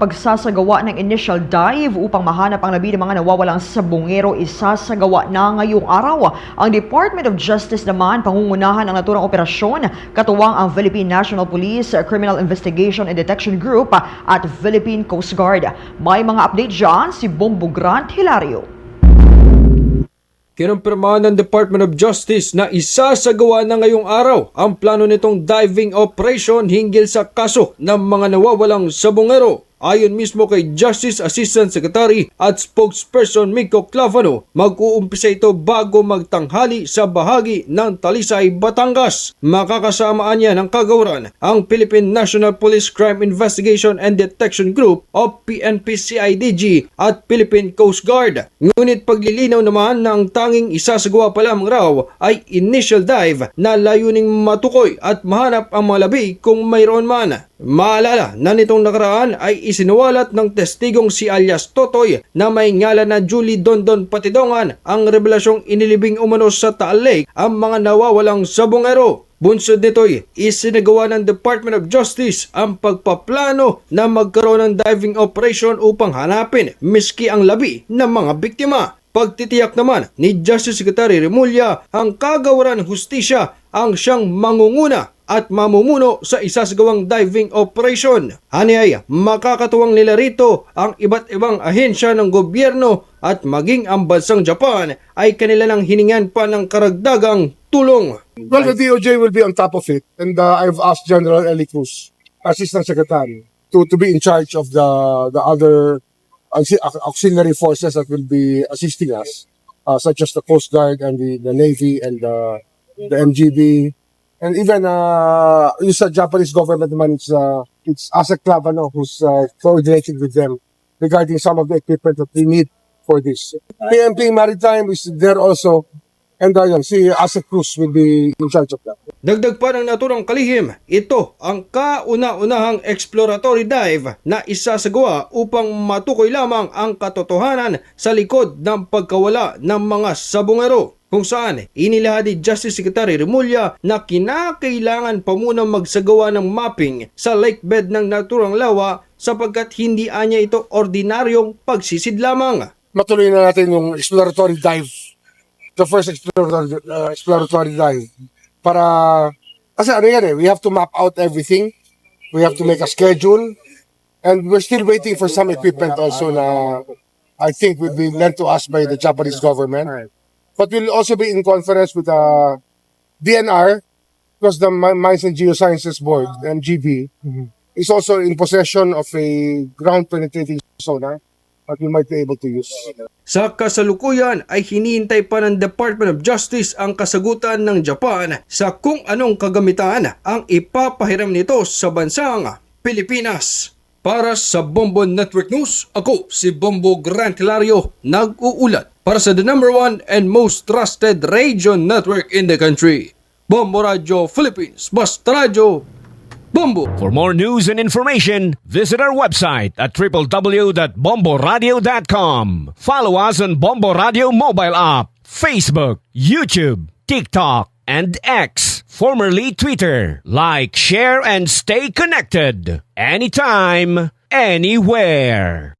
pagsasagawa ng initial dive upang mahanap ang labi ng mga nawawalang sabongero isasagawa na ngayong araw. Ang Department of Justice naman pangungunahan ang naturang operasyon, katuwang ang Philippine National Police, Criminal Investigation and Detection Group at Philippine Coast Guard. May mga update dyan si Bombo Grant Hilario. Kinumpirma ng Department of Justice na isasagawa na ngayong araw ang plano nitong diving operation hinggil sa kaso ng mga nawawalang sabongero. Ayon mismo kay Justice Assistant Secretary at Spokesperson Miko Clavano, mag-uumpisa ito bago magtanghali sa bahagi ng Talisay, Batangas. Makakasamaan niya ng kagawaran ang Philippine National Police Crime Investigation and Detection Group o PNP-CIDG at Philippine Coast Guard. Ngunit paglilinaw naman na ang tanging isasagawa pa lamang raw ay initial dive na layuning matukoy at mahanap ang mga labi kung mayroon man. Maalala na nitong nakaraan ay isinuwalat ng testigong si alias Totoy na may ngalan na Julie Dondon Patidongan ang revelasyong inilibing umano sa Taal Lake ang mga nawawalang sabongero. Bunsod nito'y isinagawa ng Department of Justice ang pagpaplano na magkaroon ng diving operation upang hanapin miski ang labi ng mga biktima. Pagtitiyak naman ni Justice Secretary Remulla ang kagawaran hustisya ang siyang mangunguna at mamumuno sa isasagawang diving operation. Haniyay, makakatuwang nila rito ang iba't ibang ahensya ng gobyerno at maging ang bansang Japan ay kanila nang hiningan pa ng karagdagang tulong. Well, the DOJ will be on top of it, and I've asked General Eli Cruz, Assistant Secretary, to be in charge of the other auxiliary forces that will be assisting us, such as the Coast Guard and the Navy and the MGB. And even yung sa Japanese government naman, it's ASEC Clavano who's coordinating with them regarding some of the equipment that they need for this. PMP Maritime is there also, and si ASEC Cruz will be in charge of that. Dagdag pa ng naturang kalihim, ito ang kauna-unahang exploratory dive na isasagawa upang matukoy lamang ang katotohanan sa likod ng pagkawala ng mga sabongero. Kung saan inilahad ni Justice Secretary Remulla na kinakailangan pa munang magsagawa ng mapping sa lakebed ng naturang lawa sapagkat hindi anya ito ordinaryong pagsisid lamang. Matuloy na natin yung exploratory dive, the first exploratory dive. Kasi we have to map out everything, we have to make a schedule, and we're still waiting for some equipment also na I think will be lent to us by the Japanese government. But we'll also be in conference with the DNR, because the Mines and Geosciences Board, MGB, is also in possession of a ground-penetrating sonar that we might be able to use. Sa kasalukuyan ay hinihintay pa ng Department of Justice ang kasagutan ng Japan sa kung anong kagamitan ang ipapahiram nito sa bansang Pilipinas. Para sa Bombo Network News, ako si Bombo Grant Hilario, nag-uulat para sa the #1 and most trusted radio network in the country. Bombo Radio Philippines, basta radyo, Bombo! For more news and information, visit our website at www.bomboradio.com. Follow us on Bombo Radio mobile app, Facebook, YouTube, TikTok, and X, formerly Twitter. Like, share, and stay connected. Anytime, anywhere.